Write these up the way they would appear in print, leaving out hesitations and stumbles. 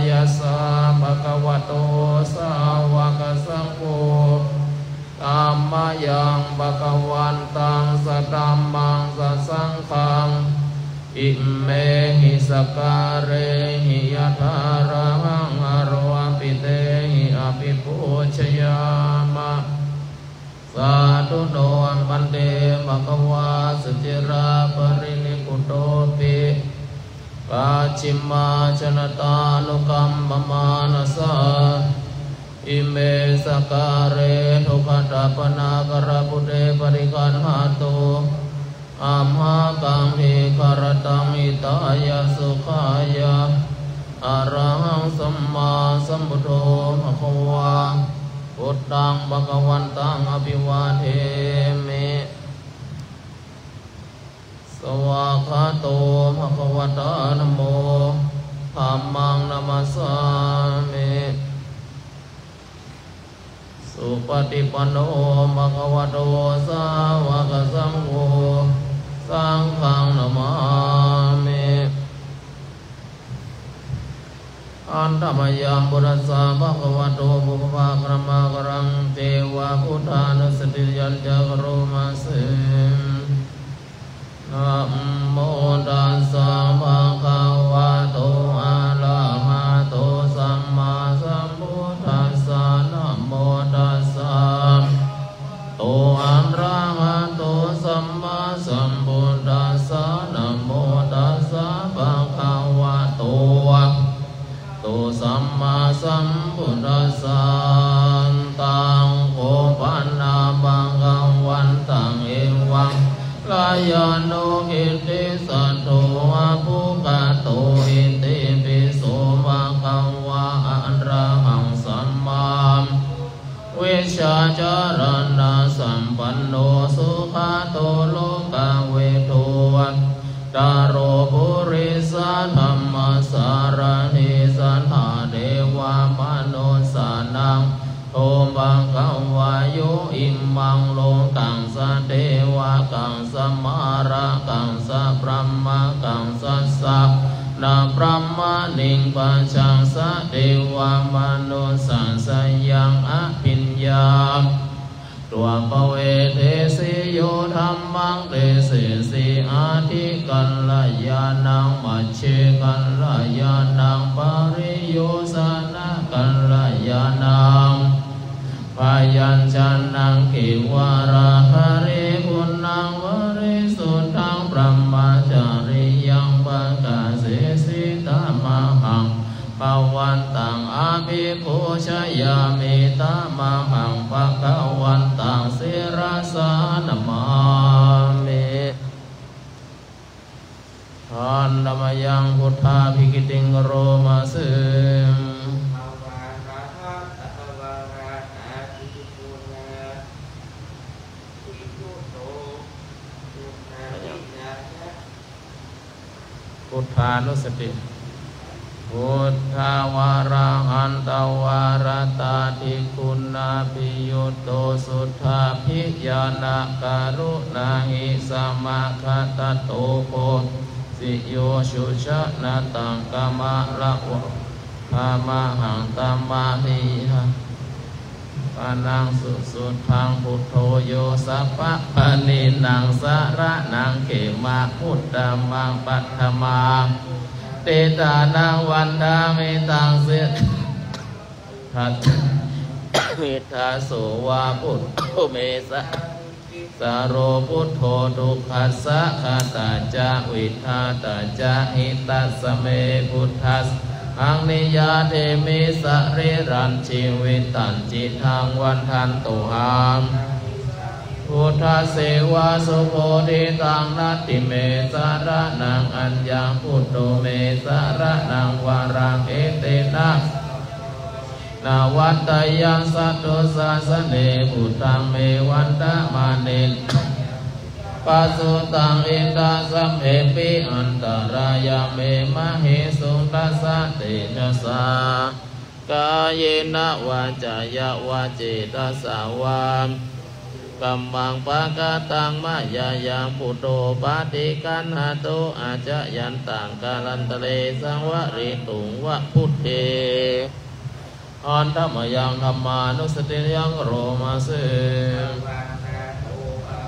ยัสสะภะคะวะโตสาวกสังโฆธัมมายังภะคะวันตังสัทธัมมังสัสสังฆังอิเมหิสการเรหิยะถารังอโรปิเตหิอภิปุชยามะสาธุโนปันเตภะคะวาสุจิราปรินิพุตโตปิปัจฉิมาชนตานุกัมปมานัสสะอิเมสการเรทุกขตาปนากระปุเตปริคันหาตุอัมหากังหิคารตังอิตายาสุขายาอะระหังสัมมาสัมพุทโธภะคะวาพุทธังภะคะวันตังอภิวาเทมิสวากขาโตภะคะวะตานะโมธัมมังนะมัสสามิสุปฏิปันโนภะคะวะโตสาวกสังโฆสังฆังนะมามิอันธรรมยังบุรัสสะภะคะวะโตปุพพะกรมะกรังเทวะพุทธานุสติยัญจกโรมาเสนะโมตัสสะภะคะวะโตอะระหะโตสัมมาสัมพุทธัสสะนะโมตัสสะโตอะระหะโตสัมมาสัมพุทธัสสะนะโมตัสสะภะคะวะโตโตสัมมาสัมพุทธัสสะตังโคปันนาบังกังวันตังเอวังกายโนหิติสัตโตอะภุกะโตอิติปิโสภะคะวะอะระหังสัมมาวิชชาจารณะสัมปันโนสุขโตโลกเวทุวัตตารโรปุริสธรรมสารณิสัทธาเทวามนุสานังโทบังคังวายุอิมังโลกังสะเทวะกังสมาระกังสะพรหมกังสัสสะนะพรหมนิงปัญชังสะเทวามนุสัสสยังอภิญญาตัวปเวเทสิโยธัมมังเตสิสีอาทิกัลลยานังมัชเชกัลลยานังปริโยสนะกัลลยานังพยัญชนะกิวาระหะเรกุณังวริสุทธังพรหมจาริยังปะกาเสสิตามหังภวันตังอภิปุชยามิตามหังภะวันตังศิรสานะมามิทันธรรมยังพุทธาภิกิติงโรมาสึมพุทธานุสติพุทธาวารังอันตวารตาทิคุณาภิยุตโตสุทธาภิญาณการุณาหิสัมมาคัตโตโคสิโยชุชนะตังกามะละวะภามหังตัมมานิหะปานังสุสุทังพุทโธโยสัพพะปะนินังสระนังเขมาพุทธัมมังปัฏฐมาเตตานังวันดามิตังเสทัตมิทาโสวาพุทโธเมสะสาโรพุทโธทุกขัสสะคาตาจาวิทาตาจาหิตัสเมพุทธัสอังนิยาเทมิสะเรรันชีวิตันจิทังวันทันตุหังพุทธเสวะสุโภธิตังนัตติเมสาระนังอัญญังพุทโธเมสาระนังวารังเอเตนะนาวัตตยังสัตตุสาสเนพุทธังเมวันตะมานิปัสสุตังอินทาสัมเหปิอันตรายาเมมะเหสุตัสสะเตนะสากายนะวาจายะวาเจตสาวาม กัมมังปะกะตังมายายังปุโตปาติกันหาโตอาจยันตังกาลันตะเลสังวริตุงวะพุทเทอันธรรมยังธรรมานุสติยังโรมาเส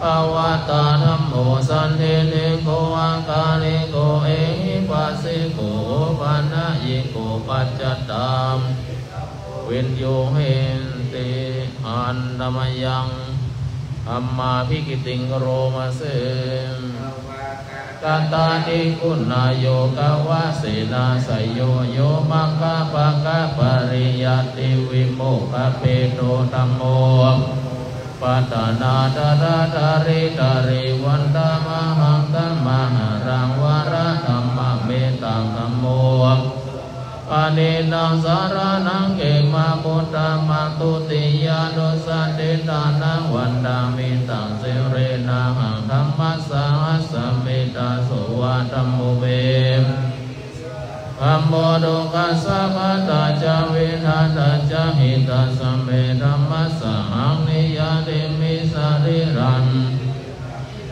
ภาวะตาธัมโมสันติลิโกอาคาลิโกเอหิปัสสิโกปัญญิโกปัจจตัมวินโยเหนติอันธรรมยังอัมมาภิกิติงโรมาเสกาตาติคุณาโยกาวะเสนาสยโยโยมัคคะปะกะปริยัติวิโมกขเปโตธัมโมปัตตานาตระตาริตาริวันตามหังตัมมหารังวระธัมมะเมตังธัมโมปานินังสารนังเกมาพุทธามาตุติยานุสันติตานังวันดามิตังเสเรนะหังธัมมัสสะสัมมิตาโสวะธัมโมเบธัมโมดุคัสสะปะตาจาวิทัตจาหิตาสัมเมธัมมัสสะหังนิยาติมิสาริรัน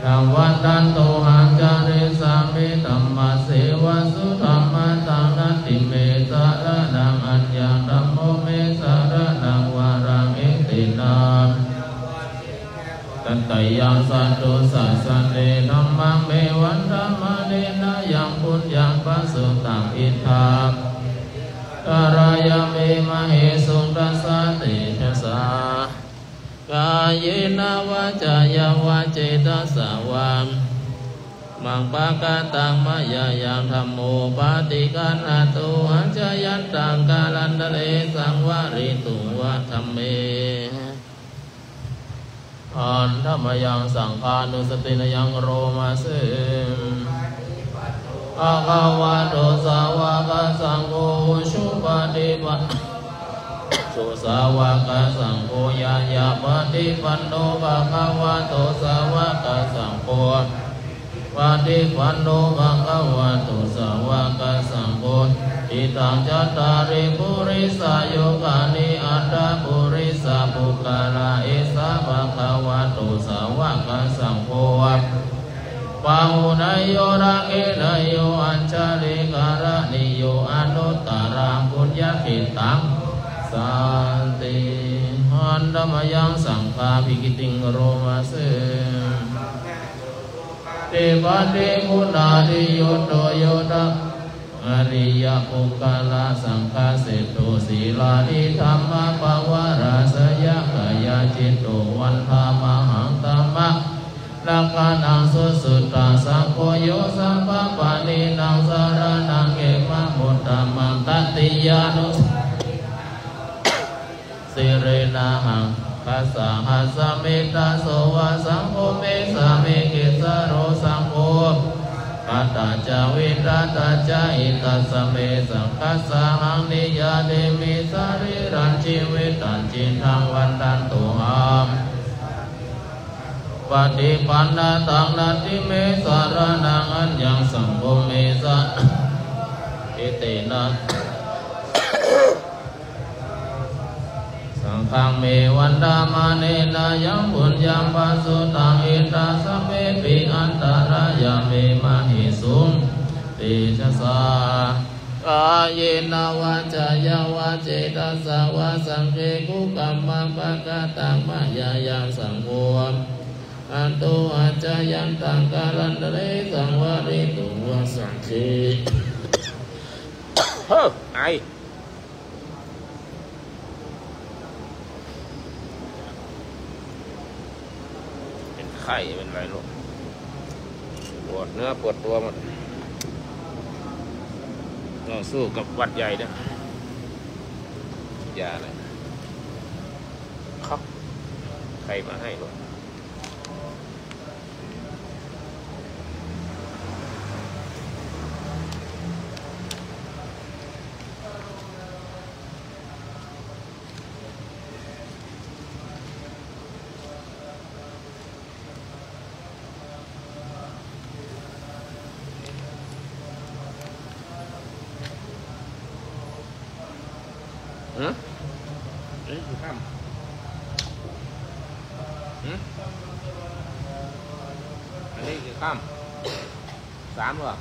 ธัมวันตันโตหังจาริสามิธัมมัสเสวะสุธัมมัตังนัตติเมสะระนังอัญญังธัมโมเมสะระนังวารังอิตินาตัตตยังสัตตุสัสสะเนธัมมังเมวันธัมมะเนนะยังปุญญังปัสสุตังอิทธาการายเมมะเหสุตัสสะติชะสากายนาวาจายาวาเจตสาวามมังปะกะตังมายายังธัมโมปาติกันหาโตอัญจยันตังกาลันตะเลสังวริตุงวะธัมเมอันธรรมยังสังฆานุสตินยังโรมาเสอาคาวะโตสาวกสังโฆชุปฏิปันสุสาวกสังโฆยายาปฏิปันโนภะคะวะโตสาวกสังโฆปฏิปันโนภะคะวะโตสาวกสังโฆอิตังจัตตาริปุริสายุกานิอัตตาปุริสาปุกาลาเอสาภะคะวะโตสาวกสังโฆปาหุนายโยรังเอนายโยอัญชลิการะนิโยอนุตตรังปุญญกิตังสันติอันธรรมยังสังฆาภิกิติงโรมาเสเทวะเทกุณาติโยโตโยตะอริยปุกาลาสังฆาเสโตศีลานิธรรมะปวาราสยะกายาจิตโตวันธามหังตัมมะลักขานังสุสุตตาสังโฆโยสัมปะปะนินังสารนังเกมะมุตตะมังตัตติยานุสิเรนะหังคัสสะหัสสะเมตตาโสวะสังโฆเมสะเมกิสะโรสังโฆปัตตาจาวิรัตจาอิตัสสะเมสังคัสสะหังนิยาเดมิสาริรันชีวิตันจินทังวันตันตุหังปฏิปันนาตังนัตติเมสารนังอัญญังสังโฆเมสะอิตินะสังฆังเมวันดามาเนนะยังปุญญังปัสสุตังอิตาสัพเพปิอันตรายาเมมะหิสุงติชะสากายนาวาจายาวาเจตสาวาสังเกกุกัมมังปะกะตังมายายังสังโฆอันโตอาจายันตังกาลันตะเลสังวริตุงวะสังคีไอเป็นไข้เป็นไรลูกปวดเนื้อปวดตัวหมดต้องสู้กับหวัดใหญ่เนี่ยยาอะไรครับใครมาให้ลูกอยู่ข้าม อันนี้กี่ค่ำ3หรอ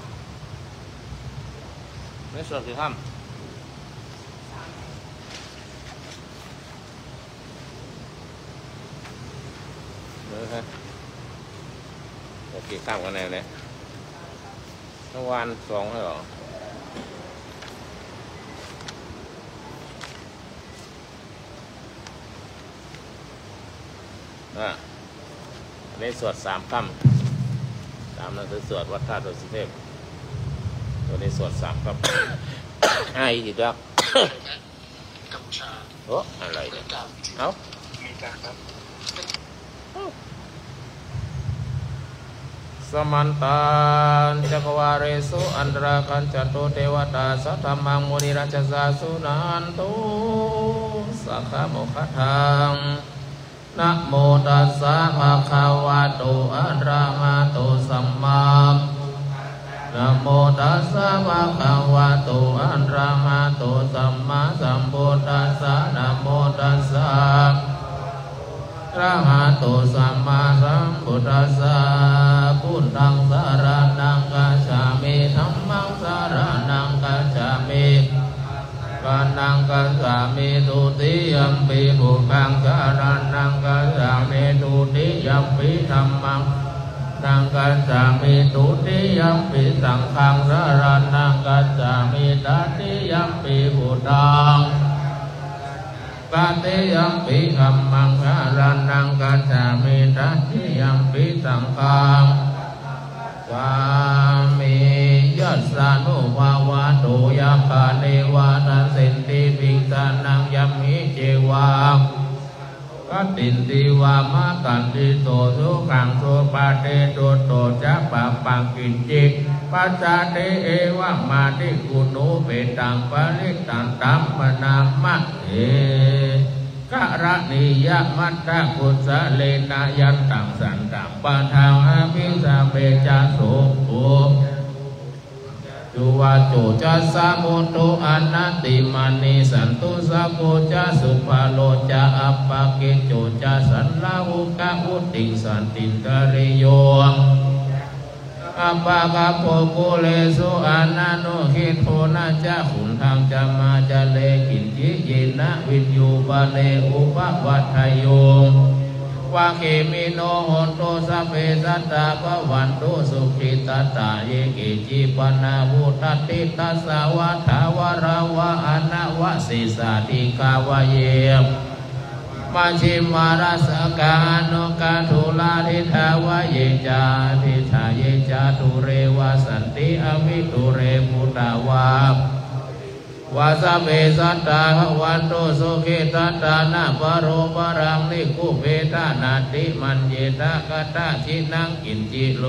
ไม่สวดกี่ค่ำฮะโอเคข้ามกันแน่เนี่ยเมื่อวาน2ให้หรออันนี้สวด3 ค่ำ3นั่นคือสวดวัดธาตุสุเทพตัวนี้สวด3 ค่ำอีกแล้วโอ้อะไรเนี่ยเอาสมันตานจักวาเรสุอันตราคันจตุเทวตาสัทธมังมุนิราชสาสุนันตุสัคขโมคทังนะโมตัสสะภะคะวะโตอะระหะโตสัมมานะโมตัสสะภะคะวะโตอะระหะโตสัมมาสัมพุทธัสสะนะโมตัสสะระหะโตสัมมาสัมพุทธัสสะพุทธังสรณังคัจฉามิธัมมังสรณังคัจฉามิกัณังคัจฉามิทุติยัมปิพุทธังสรณังคัจฉามิทุติยัมปิธัมมังนังคัจฉามิทุติยัมปิสังฆังสรณังคัจฉามิตติยัมปิพุทธังปฏิยัมปิธัมมังสรณังคัจฉามิตัตถิยัมปิสังฆังสามิยัสสะนุภาวะโตยัคคะเนวะตัสสินติภิกขานังยัมหิเจวะกัตตินติวามะกันติโตสุขังโสปะเตโตโตจักปะปังกินจิปัจจเตเอวะมาติกุโนเปตังปะริตังตัมมนามะเอกะระนิยมัตตะกุสะเลนะยันตังสันตังปะทังอภิสะเปจะโสโภจุวะโจจัสสะมุตุอนันติมานิสันตุสัพโพจะสุภาโลจะอัปปะเกโจจะสันลาหุกะอุติสันติกริโยอัปปะกะโพกุเลสุอานานุหิโทนะจะขุนทางจะมาจะเลกินจิเยนะวิญญูปะเลอุปวัฏทโยวะเขมิโนโหตุสัพเพสัตตาภวันตุสุขิตตาเยเกจิปนาวุตติตัสสะวะทาวราวะอนะวะสิสาติกาวะเยมัชฌิมารัสกานุกาทุลาทิทาวะเยจาทิทาเยจาตุเรวะสันติอวิตุเรมุตตาวาวาสเปสัตตาวันโตสุขิตัตตานาปโรปรังนิคุเปตานาติมันเยตากตาชินังกินจิโล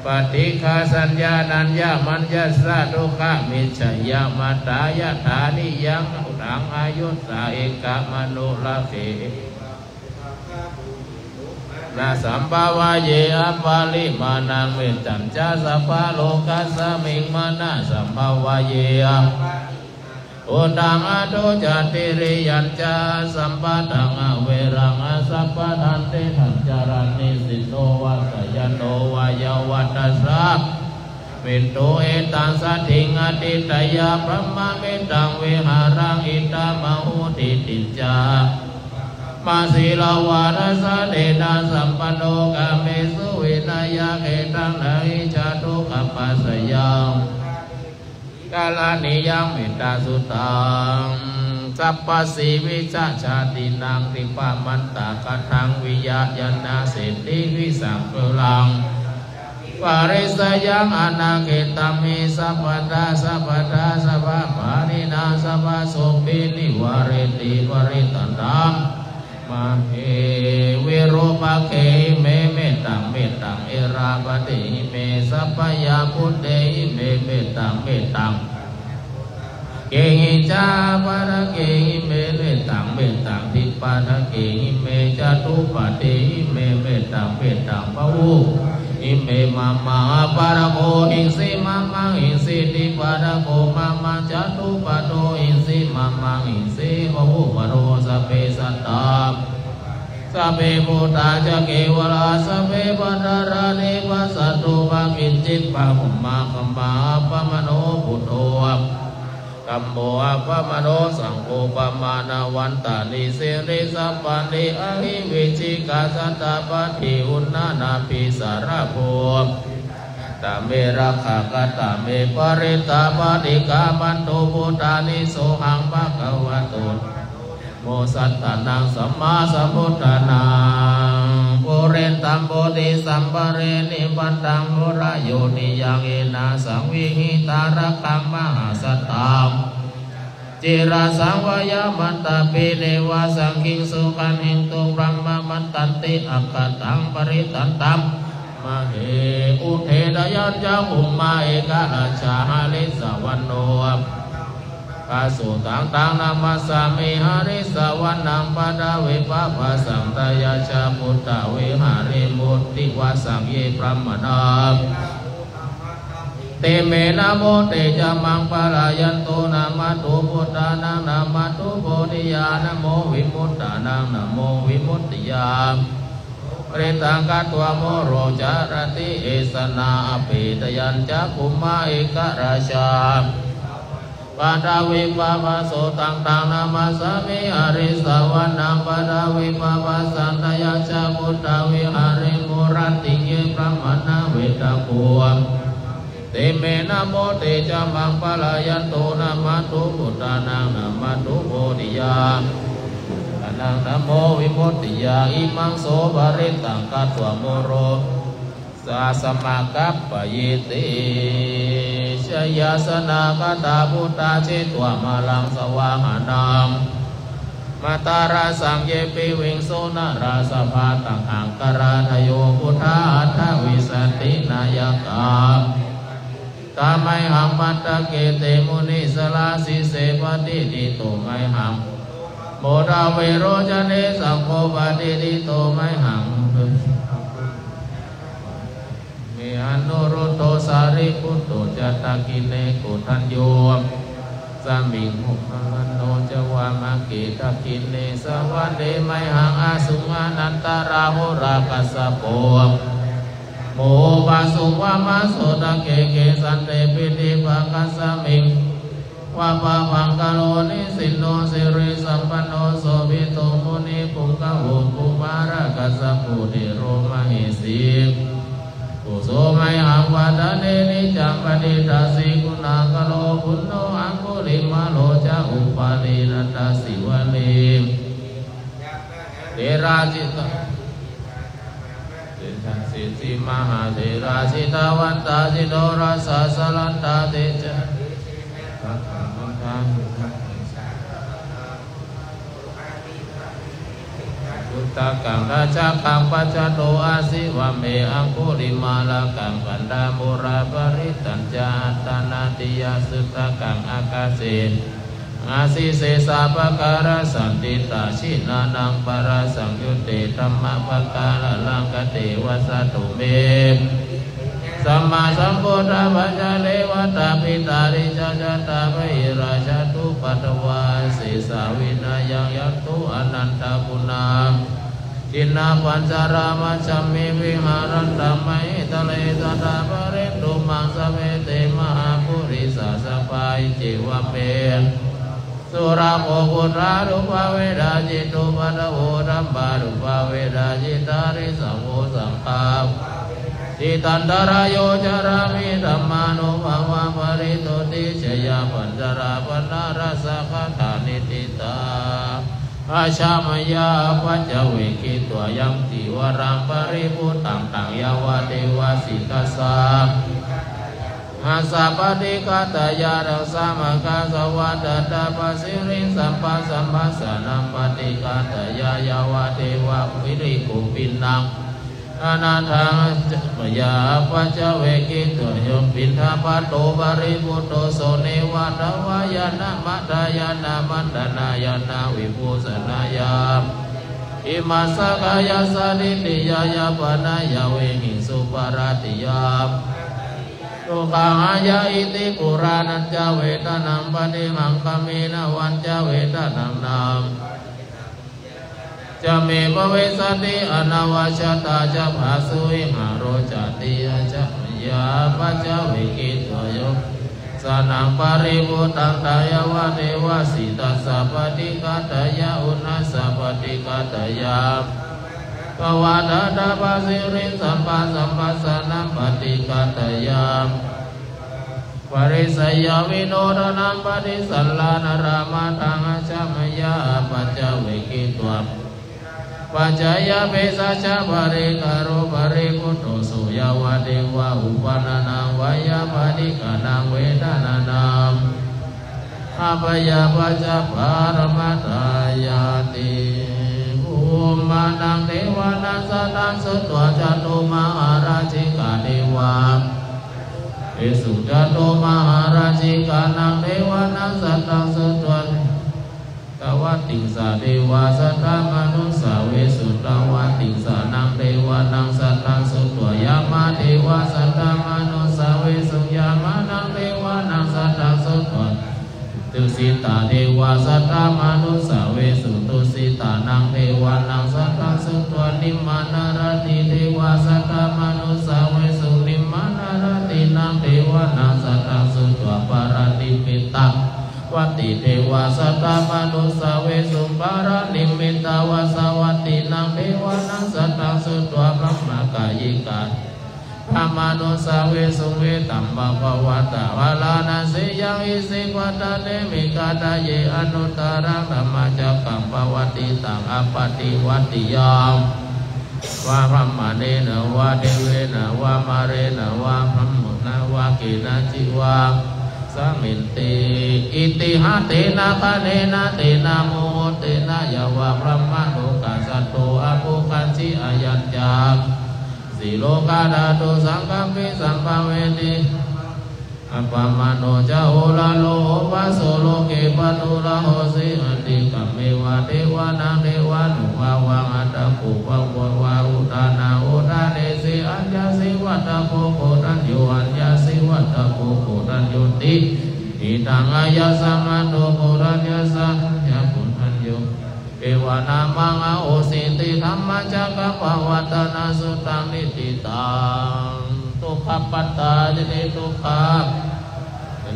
ปฏิฆาสัญญานัญญามัญญสะทุกขมิจฉยามัตตายะฐานิยังอุดังอายุสาเอกมโนลาเขนาสัมภาวะเยอปาลิมานังเวตัญจสัพพะโลกัสสมิงมานะสัมภาวะเยอุดังอโตจัตติริยัญจาสัมปะทังอเวรังอสัพพะทันเตทัญจารานิสิโตวัสยโนวายวัตสัพเป็นโตเอตังสัตถิงอติตยาพระมะเมตังเวหารังอิตามหุติติจามาสีลาวารัสเดนะสัมปันโนกาเมสุวินัยเกตังนาหิจาตุกัปปัสสยังกาลานิยังมิตาสุตังสัพพสิวิชาชาตินังติปามันตากทังวิยญาณเสติวิสังเปลังปาริสยังอนาเกตัมมิสัพพะสัพพะสัพพะปารินาสัพพะโสปินิวาริติวาริตันตังมาเอวิโรปะเกเมเมตังเมตังเอราปติเมสัพพยาพุทเตเมเมตังเมตังเกหิจาปะระเกหิเมเมตังเมตังทิปะระเกหิเมจตุปะเตหิเมเมตังเมตังปะวุอิเมมามาปะระโกอินสิมามังอินสิติปะระโกมามังจตุปะโตอินสิมามังอินสิปะวุปะโรสเปสัตตา สัพเพพุทธาจะเกวราสัพเพปัตตารานิปัสสตุภะกิจจิตภะมุมาคัมมาปะมโนพุทโธกัมโมอัปปะมโนสังโฆปะมานาวันตานิเสริสัพพันติอหิวิจิกาสัตตปะทิอุณนานาปิสารโภตาเมราคากตาเมปริตาปฏิกามันโตพุทธานิโสหังภะคะวะโตโมสัตตานังสัมมาสัมพุทธานังปุเรนตัมโพธิสัมปะเรนิปันตังโมระโยนิยังเอนะสังวิหิตาระคังมหาสัตตังจิราสังวายมันตาปิเนวาสังคิงสุขันหิงตุรังมามันตันติอัคตังปริตันตัมมาเหอุเทดยัญจหุมมาเอกราชาหาลิสวันโนปาสุตังตังนามัสสามิหาริสวรรณังปะดาเวปะภะสังตายาชาพุทธเวหาริมุตติวาสังเยพระมนาเตเมนะโมเตจามังปะลายันโตนามาตุพุทธานังนามาตุโพธิญาณโมวิมุตตานังนะโมวิมุตติยาเปรตังกัตวโมโรจารติเอสนาอภิตยัญจะภุมมาเอกราชาปะดาวิปะภะโสตังตังนามัสสามิอริสวรรณังปะดาวิปะภะสันตยาชาพุทธวิหาริมุรัติเยพระมนาเวตาโกเตเมนะโมเตจามังปะลายันโตนามาตุพุทธานังนามาตุโพธิญาณนังนะโมวิมุตติยาอิมังโสภริตังกัตวโมโรสาสมากัปปะยิติชยาสนากตาพุทธาเจตวมาลังสวาหานังมาตาราสังเยปิวิงโสนาราสภาตังอังคาราทโยพุทธาอัฏฐวิสันตินายกาตาไมหังปัตตะเกเตมุนิสลาสิเสปฏิติโตไมหังโมดาเวโรจเนสังโฆปฏิติโตไมหังมีอนุรุตโตสาริปุตโตจัตตกิเลกุทัญโยสามิงหุมันโนจวามะเกตกิเลสวัสเดไมหังอาสุงานันตาราหุราคัสสะโปโมปะสุวามาโสตะเกเกสันเตปิติภะคัสสะมิงวะปะวังกะโลนิสินโนสิริสัมปันโนโสภิโตมุนิปุงกะโหปุมาระกัสสะปุถิโรมหิสีกุโสไมหังวัฏเนนิจังปฏิทัสสิกุณากะโลปุณโนอังคุลิมาโลจะอุปาลินัตถสิวะเลเทราจิตสิทธิมหาเถราสิตาวันตาสิโดราสาสลันตาเตจะพุทธกังราชกังปัจจโตอาสิวะเมอังคุลิมาลากังกันดามุราปริตัญจาตานาติยาสุตกังอากาเสอาสิเสสะปะการะสันติตาชินานังปะระสังยุตเตธัมมะปะกาละลังกเตวะสะตุเมสัมมาสัมพุทธะปัจจเลวะตาปิตาริจจตาภิราชตุปัตวาสิสาวินายังยัตตุอนันตปุณาจินนาปัญจารามัจฉมิวิหารันตไมตะเลตตาปริตุมังสเวเตมหาปุริสาสปายจิวะเปสุราโภกุรารุปเวดาจิตุปัตโวรัมบารุปเวดาจิตาริสังโฆสังฆาจิตันตรายโยจารามิธัมมานุภาวะปริโตติชยาปัญจราปันนารัสสะคถานิติตาอาชามยาปัจจเวกิตัวยังติวรังปริปุตังตังยาวะเทวะสิกสาอาสาปฏิกาตายารังสามกาสวัตตาปสิริสัมปัสสัมปัสสนัมปฏิกาตายายาวะเทวะวิริกุปินังอนาทังมยาปัจจเวกิตุโยปินทาปัตโตบริบุตโตโสเนวะตวายานะมัตตายานะมันตนายานะวิภูสนายาอิมาสกายาสานิติยายาปนายาเวหิสุปาราติยาโลกังอายาอิติปุรานัญจเวทนังปฏิหังคเมนะวันจเวทนังนามจ จะเมภเวสติอนาวาชตาจะภาสุวิหารโรจติอาจะยาปัจจวิกิตโยสนังปริบุตังตายวะเทวสิตัสสะปฏิกัตยาอุณัสสะปฏิกัตยาปวาดาดาภาสิริสัมปัสสนังปฏิกัตยาปริสยาวิโนดนังปฏิสัลลานารามะตังอาชามยาปัจจวิกิตวะปัจจยาเปสัจจปริกโรปริกุโตสุยาวะเดวะอุปนานังวายาปฏิกานังเวทนานังอาภยาปัจจปารมัตตายาติภูมานังเทวานัสสตังสุตวะจตุมหาราชิกาเทวาเอสุจตุมหาราชิกานังเทวานัสสตังสุตวะตวัตติสาเทวาสัตตมนุสาเวสุตวัตติสานังเทวานังสัตตังสุตวยามาเทวาสัตตมนุสาเวสุยามานังเทวานังสัตตังสุตวตุสิตาเทวาสัตตมนุสาเวสุตุสิตานังเทวานังสัตตังสุตวนิมมานารติเทวาสัตตมนุสาเวสุนิมมานารตินังเทวานังสัตตังสุตวปาราติปิตังวัตติเทวาสัตตมนุสาเวสุปารานิมิตาวาสวัตตินังเทวานังสัตตังสุตวะพระมกายิกาพระมนุสาเวสุเวตัมบะภวัตตวาลานาสิยังอิสิวัตเนมิกาตาเยอนุตตรังธรรมจักขังภวัตติตังอปฏิวัติยามวะพระมเนนวะเดเวนะวะมาเรนะวะพระมุนะวะกินะจิวะสมินติอิติหะเตนะคะเนนะเตนะโมเตนะยวะพระมโนกัสสโตอภุคันจิอายัญจาสิโลกาดาตุสังฆัมปิสัมภเวติอัปปมโนจะโอลาโลภะโสโลเกปตุระโหสิอติกัมเมวะเทวานังเทวานุภาวังอัตตะปุปะวะวะอุตานาอุตาเนสิอัญญาสิวัตตะโพโคตัญโยอัญญาสิวัตตะโพโคตัญโยติอิตังอายาสัมมันโตโครัญญาสัญญาปุถัญโยเอวานามังโอสิติธัมมจักขะวัตนาสุตังนิติตังทุกขปัตตายนิทุกขะ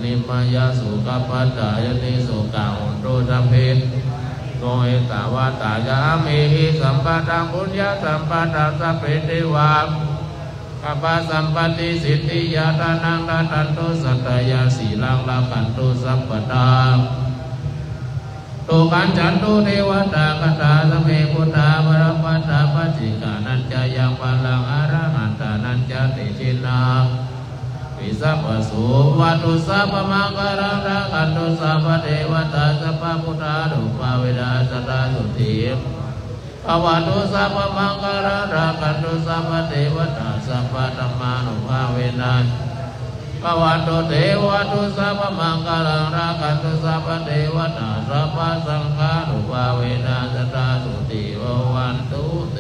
นิมายาสุขปัตตายนิสุขังโตตัมเพโกเอตาวาตายามิหิสัมปะตังปุญญาสัมปะตังสัพเพเทวากัปปะสัมปติสิทธิยาตานังตันตุสัตตยาสีลังลาคันตุสัพพตาตุกันจันตุเทวตากตาสเมพุทธาบรมัตตาปัจจิกานัญจายังปัลลังอรหันตานัญจติชินาวิสัพพสุวัตุสัพพมังคารังรักขันตุสัพพเทวตาสัพพพุทธาดุปาเวดาสตาสุติภวัตุสัพพมังคารังรักขันตุสัพพเทวตาสัพพธัมมานุภาเวนะภวัตุเทวตุสัพพมังคารังรักขันตุสัพพเทวตาสัพพสังฆานุภาเวนะสตาสุติภวันตุเต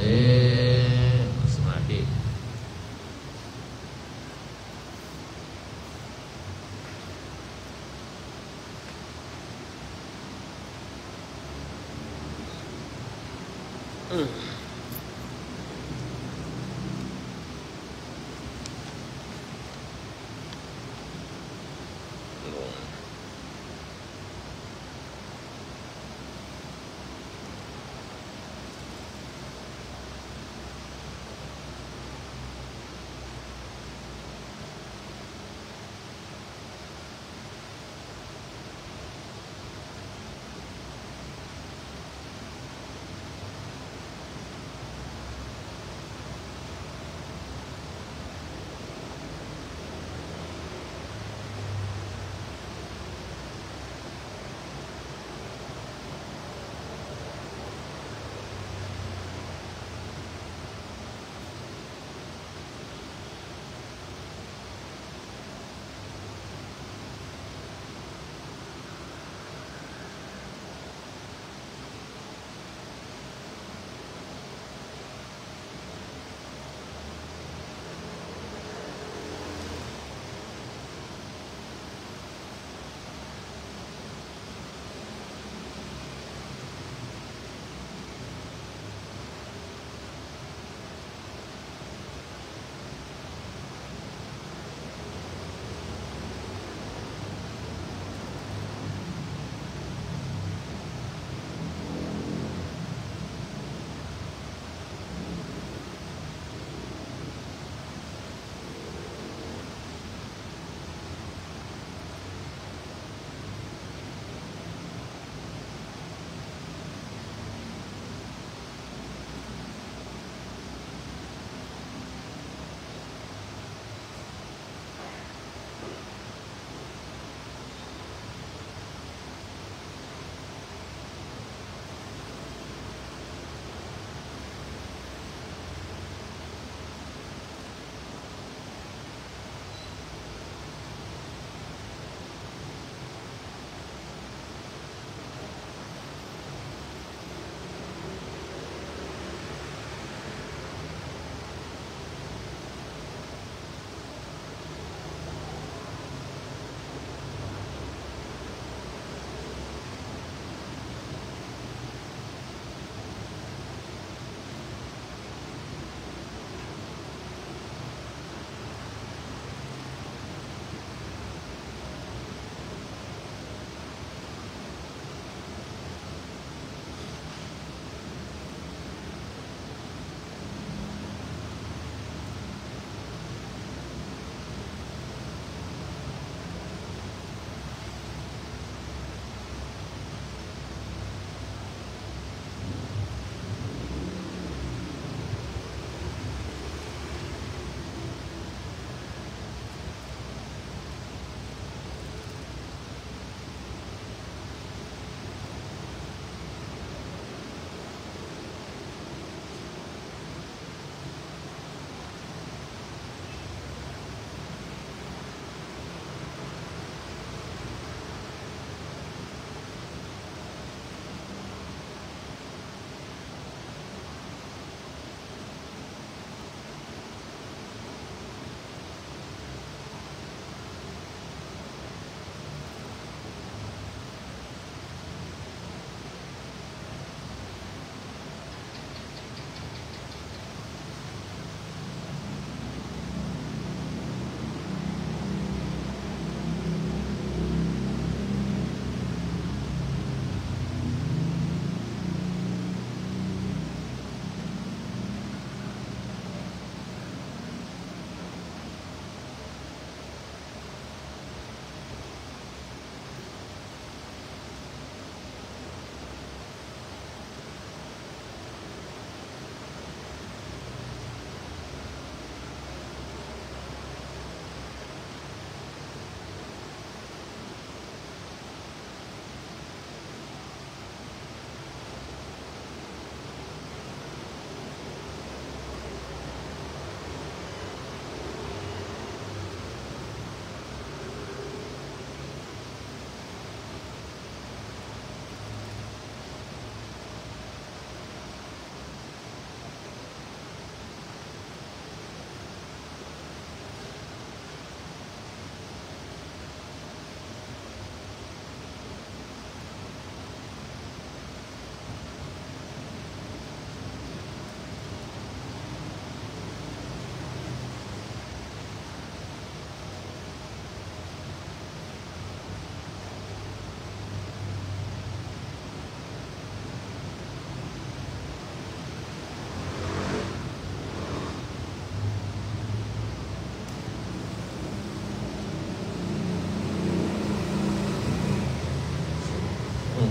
สมาธิ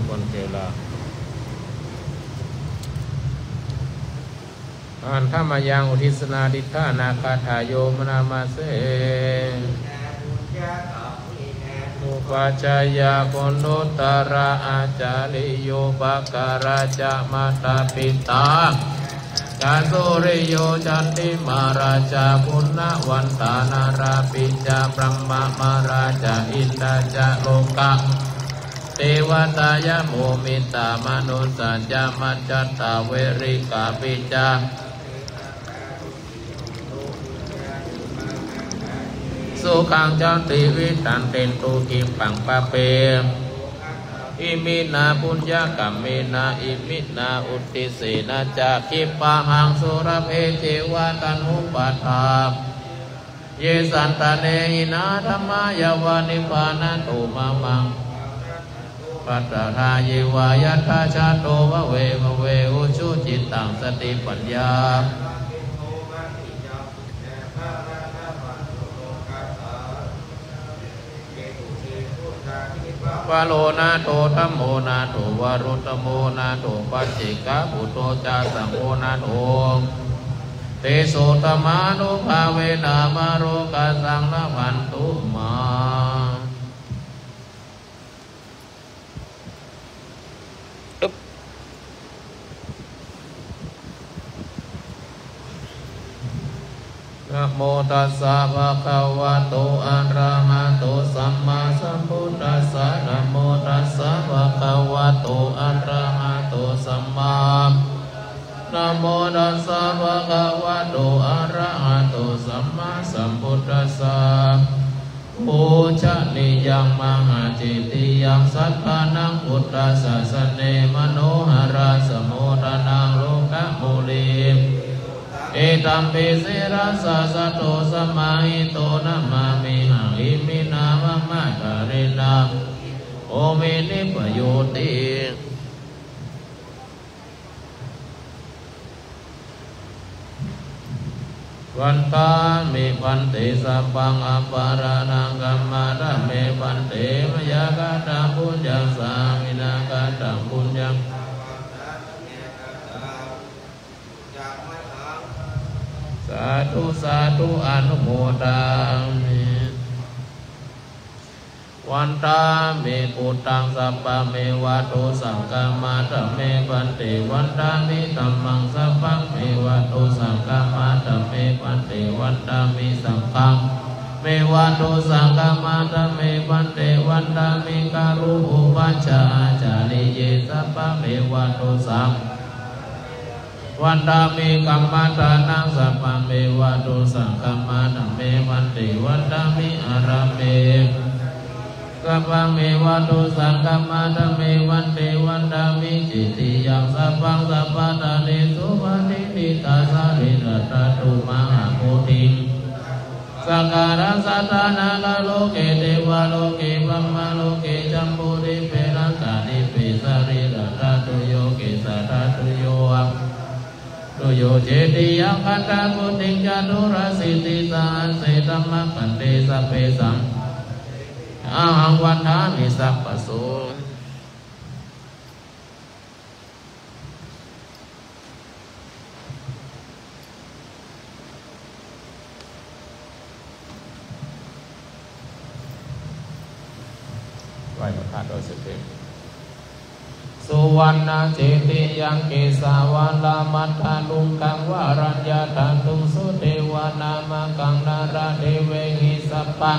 งคลเจลาอันธรรมยังอุทิศนาดิธานาคาถาโยมนามาเสอุปจายาโกนุตระอาจาริโยปการาจามาตาปิตากาโสริโยจันติมาราชาปุณณวันตานาราปิจาพรหมมาราชาอินทาจาโลกะเทวตายะโมมิตามนุสัจจามัจจตาเวริกาปิจาสุขังจันติวิตันเตนตุกิมปังปะเปอิมินาปุญญกัมเมนาอิมินาอุติเสนาจาคิปะหังสุรเพเจวะตันุปัฏฐาเยสันตเนหินาธรรมายาวานิพานันตุมามังปัตตาทาเยวายะทาชาโตวะเวอุชุจิตตังสติปัญญาวาโลนาโตธัมโมนาโตวารุตโมนาโตปัจเจกะปุตโตจาสังโฆนาโตเตโสตมานุภาเวนะมาโรกัสสังละวันตุมานะโมตัสสะภะคะวะโตอะระหะโตสัมมาสัมพุทธัสสะนะโมตัสสะภะคะวะโตอะระหะโตสัมมานะโมตัสสะภะคะวะโตอะระหะโตสัมมาสัมพุทธัสสะปูชนียังมหาจิตติยังสัทธานังพุทธศาสเนมโนหราสมุทนังโลกมุลีเอตัมปิเสรัสสะสัตโตสมาหิโตนะมามิหังอิมินามะมะกะเรนะโอเมนิปโยติวันตามิปันติสัพพังอปารานังกัมมาระเมปันติมยากาตังปุญญังสามินากาตังปุญญังสาธุสาธุอนุโมทามิวันตามิปุตตังสัพพะเมวะโตสังฆมาตะเมปันติวันตามิธัมมังสัพพะเมวะโตสังฆมาตะเมปันติวันตามิสังฆังเมวะโตสังฆมาตะเมปันติวันตามิการุอุปัชฌาจาริเยสัพพะเมวะโตสังวันตามิกัมมาตานังสัพพะเมวะโตสังฆมาตะเมปันติวันตามิอาราเมสัพพังเมวะโตสังฆมาตะเมวันเตวันตามิจิติยังสัพพังสัพพะตาเนสุปฏิทิตาสาริรัตตุมหาโพธิสังฆารังสัตตานาคโลเกเทวโลเกปัมมาโลเกจัมปุริเปรังกานิเปสาริรัตตุโยเกสัตตุโยตุโยเจติยังคันตาปุติจานุราสิติสาเสตัมมะคันเตสัพเพสังอาหังวันทามิสัพพโสไหวประทานโดยสุเทพสุวรรณเจติยังเกสาวาลามัตตาลุงกังวารัญญาตันตุสุเทวานามกังนาราเทเวหิสัพพะ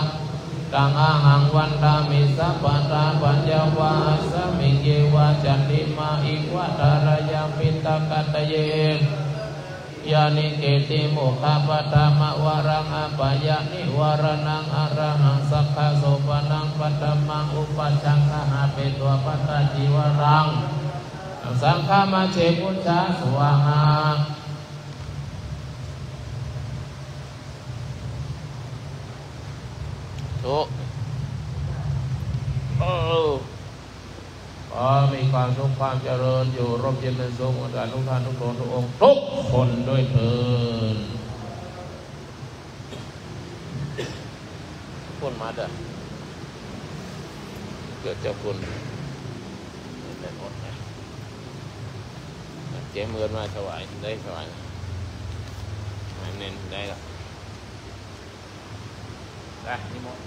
ตังอาหังวันตามิสัพพะตาปัญญาวาสมิงเยวาจันติมาอิวะตารายาปิตกัตเยยานิเกติโมฆะปะตามะวารังอปายานิวารนังอะระหังสัพพะโสปนังปัตตมังอุปัชชังคหะเปตัวปัตตจิวรังสังฆามาเชปุจจาสวาหาทุกมีความสุขความเจริญอยู่ร่มเย็นเป็นสุขอากาศทุกท่านทุกคนทุกองค์ทุกคนด้วยเถิดคนมาเด้อเกิดจากคุณ เจ๊เมือนมาถวายได้ถวายเน้นได้หรอได้นี่หมด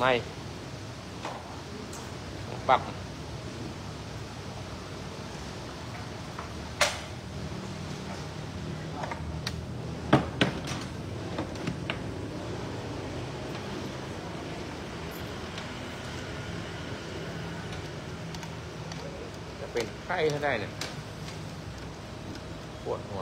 ไม่ปรับจะเป็นไข้ถ้าได้เนี่ยปวดหัว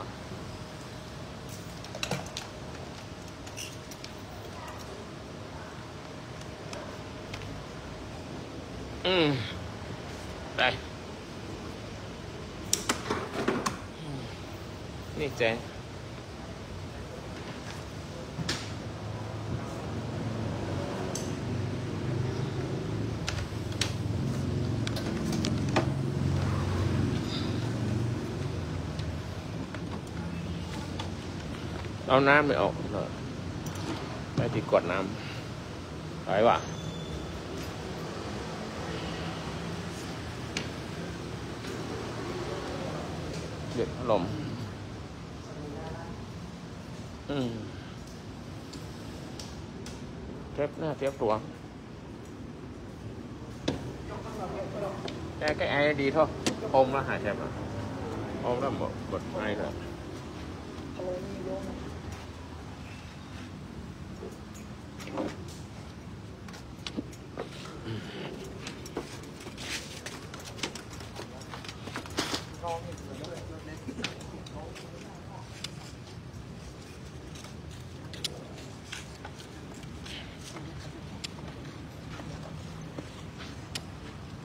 ได้นี่เจ๊เอาน้ำไม่ออกเลยไปที่กดน้ำไปว่ะเด็ดลมเทปหน้าเทปตัวแกไอ้ดีท่ออมแล้วหายเทปแล้วอมแล้วบดไอ้เลย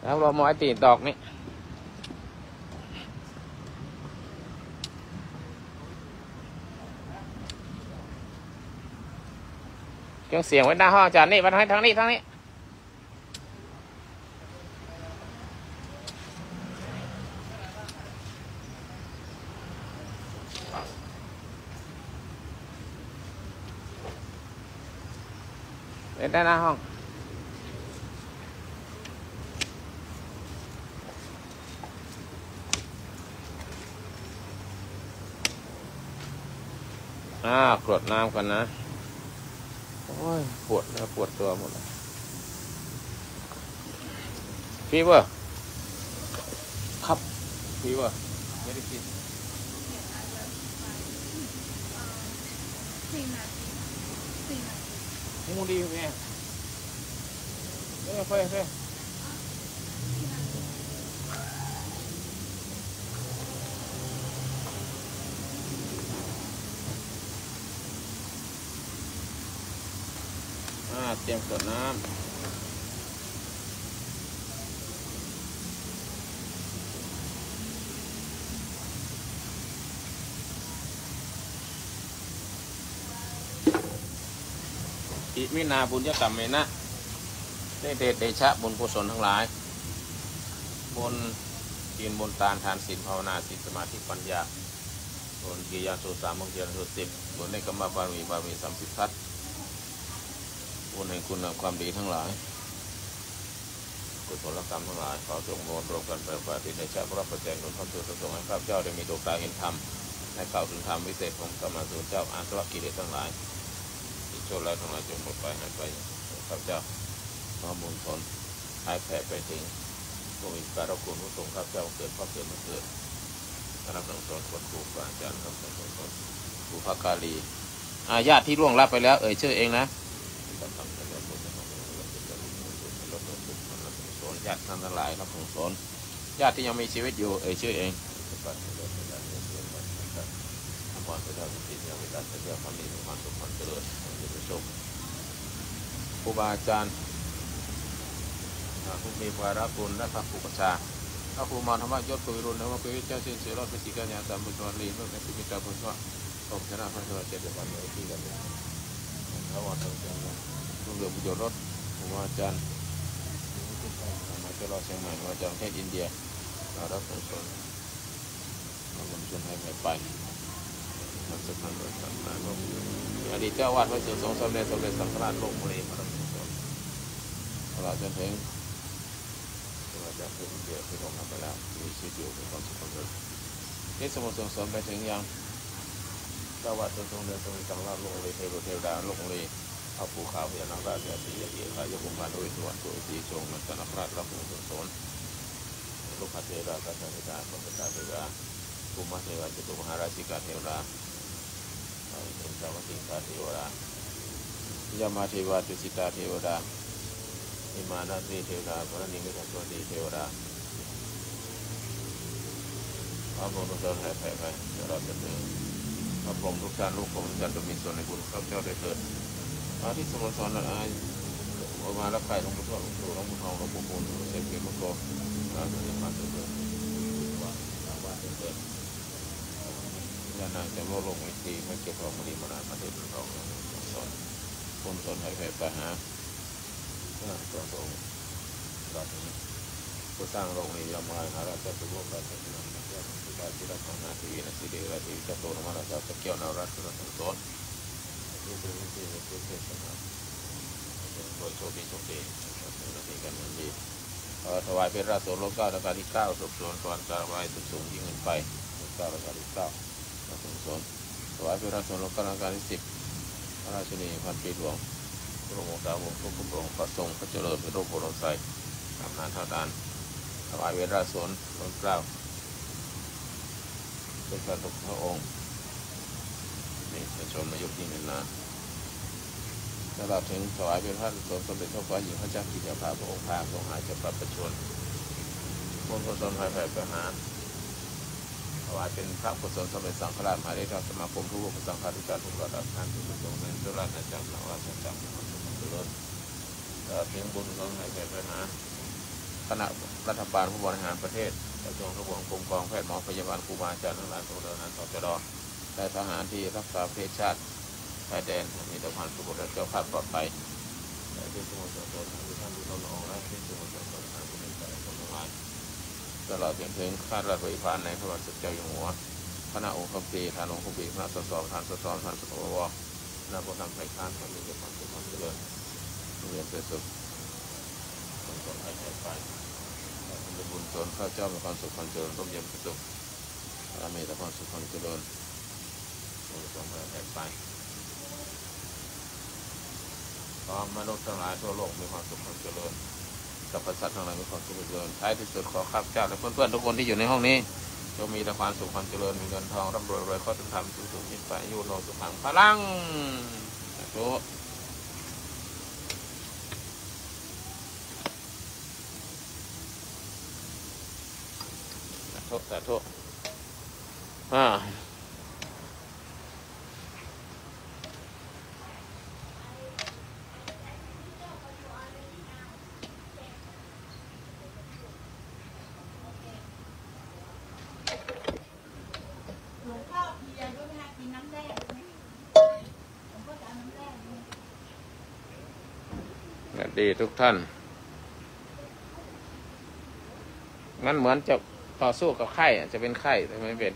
แล้วเรามาไอตีดอกนี่เครื่องเสียงไว้หน้าห้องอาจารย์นี่มาทางนี้ด้านหน้าห้องกรดน้ำกันนะโอ้ยปวดแล้วปวดตัวหมดเลยฟีเวอร์ครับฟีเวอร์ไม่ได้กินมูดีไหมเฟ้ยเตรียมกดน้ำอิมินาบุญยกรรมเมนะได้เดชเดชะบุญกุศลทั้งหลายบนจีนบนตาลทานศีลภาวนาศีลสมาธิปัญญาบนกิยาสุสามมงคลสุสิบบนในกรรมบารมี30 ทัศบนแห่งคุณงามความดีทั้งหลายกุศลกรรมทั้งหลายขอจงรวมกันไปปฏิเดชะพระประแจงนุนพระสุตตรงให้ข้าพเจ้าได้มีดวงตาเห็นธรรมให้เข้าถึงธรรมวิเศษของธรรมสุเจ้าอาสวะกิเลสทั้งหลายที่ชั่วร้ายทั้งหลายจงหมดไปหายไปข้าพเจ้าขอบุญผลหายแผ่ไปถึงผู้มีการรับคุณผู้ทรงข้าพเจ้าเกิดมาเกิดรับสั่งสอนคนครูอาจารย์รับสั่งสอนครูภาคาลีญาติที่ล่วงลับไปแล้วชื่อเองนะญาติท่านทั้งหลายรับสั่งสอนญาติที่ยังมีชีวิตอยู่ชื่อเองความเป็นธรรมที่ยังมีการเจริญความดีความสุขความเจริญความสุขครูบาอาจารย์ ผู้มีวาระบุญและพระผู้ประชาพระภูมิธรรมยศกุวิรุณธรรมกุวิเจ้าเช่นเสือรอดเป็นสีกัญญาตามบุญชวนลีเมื่อเป็นสิมิตาบุญชวนตกชนะพระชนเจ็ดเดือนเลยที่กันเลยพระวรตงจันทร์รุ่งเรืองบุญยศรถภูมิอาจารย์มาเจ้ารอเชียงใหม่มาจากประเทศอินเดียเรารับบุญชนเราบุญชนให้ไปมันจะทำโดยสังฆาโลกอดีตเจ้าวาดพระเจ้าทรงสำเร็จสังฆราชโลกบุรีมารับบุญชนเราจนถึงจากผู้เดียวที่ลงไปแล้วมีชีวิตอยู่เป็นความสุขความเจริญที่สมุทรสงไปถึงยังเจ้าวัดทรงเดินทรงสังฆราชโลกเลยเทวดาโลกเลยเอาภูเขาพญานาคราชสีเอียขายกุมารด้วยส่วนตัวสีชงมันสนับพระรับผู้สนลูกพระเทวดากัตถิดาพระเทวดาภูมิเทวดาจตุมหาราชิกาเทวดาเป็นเจ้าสิงห์เทวดายามาเทวดาจุสิตาเทวดาอิมานาสีเทวดาพระนิมิตตัวดีเทวดาพระบรมศาสดาแผ่ไปจะรับจะถึงพระพรหมทุกท่านลูกของท่านจะมีส่วนในบุญข้าพเจ้าได้เกิดพระที่สมุทรสอนนั้นออกมารับใครหลวงปู่ทวดหลวงปู่หลวงปู่ทองหลวงปู่บุญเสกเกมโกพระจะมาเกิดว่าเกิดญาณาจะโลกไม่ตีไม่เก็บของมาดีมานาประเทศเราสอนคนสอนให้แผ่ไปหาตัวตรงแบบนี้ผู้สร้างโรงนี้ยอมมาหาราชสุโขทัยเป็นนำมาแก้ปัญหาที่รักของนาทีนักสิเดชราชีจะโตนมาราชจะเกี่ยวนารัตน์ทั้งต้นที่เป็นวิธีเป็นเทศนาโดยโชคดีเป็นนาทีกันดีถวายเป็นราชโสโลการัชกาลที่9สุขส่วนก่อนจะไหว้สุขสูงยิ่งขึ้นไปรัชกาลที่9ราชสนถวายเป็นราชโสโลการัชกาลที่10พระราชินีพันปีหลวงพระองค์ดาวงศ์พระพุทธองค์พระทรงพระเจริญพระโลกโปรดใสทำนานเท่าดานถวายเวทราชสนล้นเกล้าเป็นพระทุกพระองค์นี่จะชมในยุคนี้นานตลอดถึงถวายเป็นพระสนสมเด็จพระฟ้าหญิงพระเจ้ากิติยาภาพระองค์พาทรงหายจะปรับประชวรบนกุศลภายแผ่ไปหาถวายเป็นพระกุศลสมเด็จสังฆราชมหาเดชสมาคมทุกรูปสังฆาธิการทุกระดับท่านทุกทรงเป็นเจ้าราชจักรนราชจักรเพียงบุญของให้แก่ปัญหาคณะรัฐบาลผู้บริหารประเทศกระทรวงทบวงกรมกองแพทย์หมอพยาบาลครูบาอาจารย์ทั้งหลายตัวเดินทางต่อจรและทหารที่รักษาประเทศชาติชายแดนมีแต่ความสุขและเจ้าภาพปลอดภัยและที่สมุทรสาครที่ท่านผู้ทรงองค์และที่สมุทรสาครท่านผู้เป็นใจคนทั้งหลายตลอดจนถึงข้าราชบริพารในพระบาทสมเด็จเจ้าอยู่หัวคณะองค์คมปีฐานองค์คมปีคณะสสฐานสสฐานสสวคณะผู้ทำรายการความมีความสุขความเจริญเรียนเป็นสุขคนคนให้ไปเป็นบุญส่วนข้าเจ้ามีความสุขความเจริญร่มเย็นเป็นสุขและมีแต่ความสุขความเจริญบุญส่วนให้ไปขอมนุษย์ทั้งหลายทั่วโลกมีความสุขความเจริญสรรพสัตว์ทั้งหลายมีความสุขความเจริญท้ายที่สุดขอข้าพเจ้าและเพื่อนๆทุกคนที่อยู่ในห้องนี้จงมีแต่ความสุขความเจริญมีเงินทองร่ำรวยข้อธรรมสุขๆนิพพานยุโนสุขังพลังสาธุสาธุดีทุกท่านงั้นเหมือนจะต่อสู้กับไข้จะเป็นไข้แต่ไม่เป็น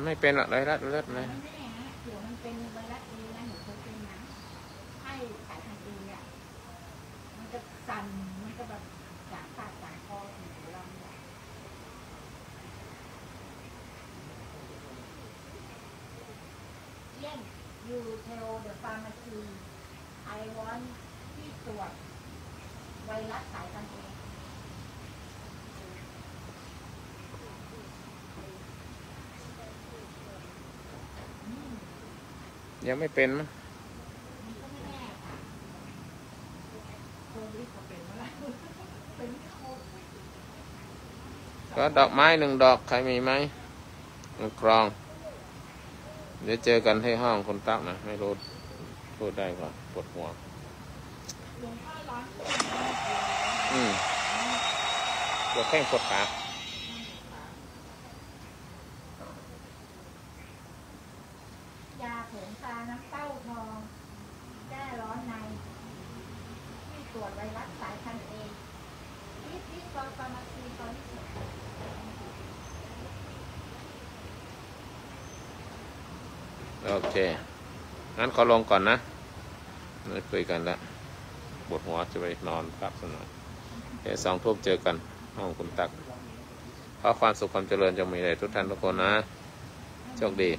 ไม่เป็นอะไรไวรัสเลือดเลยYou tell the pharmacy I want ที่ตรวจไวรัสสายพันธุ์ ยังไม่เป็นมั้ยก็ดอกไม้1 ดอกใครมีไหมกรองเดี๋ยวเจอกันที่ห้องคนตักนะไม่รู้ พูดได้ก่อนปวดหัว หลวงพ่อร้อน ปวดแข้งปวดขายาผงตาน้ำเต้าทองแก้ร้อนในที่ตรวจไวรัสสายพันธุ์เอที่ฟอร์มาซีตอนที่โอเคงั้นขอลงก่อนนะไม่คุยกันแล้วปวดหัวจะไปนอนพักสักหน่อย2 ทุ่มเจอกันห้องคุณตักขอความสุขความเจริญจงมีแด่ทุกท่านทุกคนนะโชคดี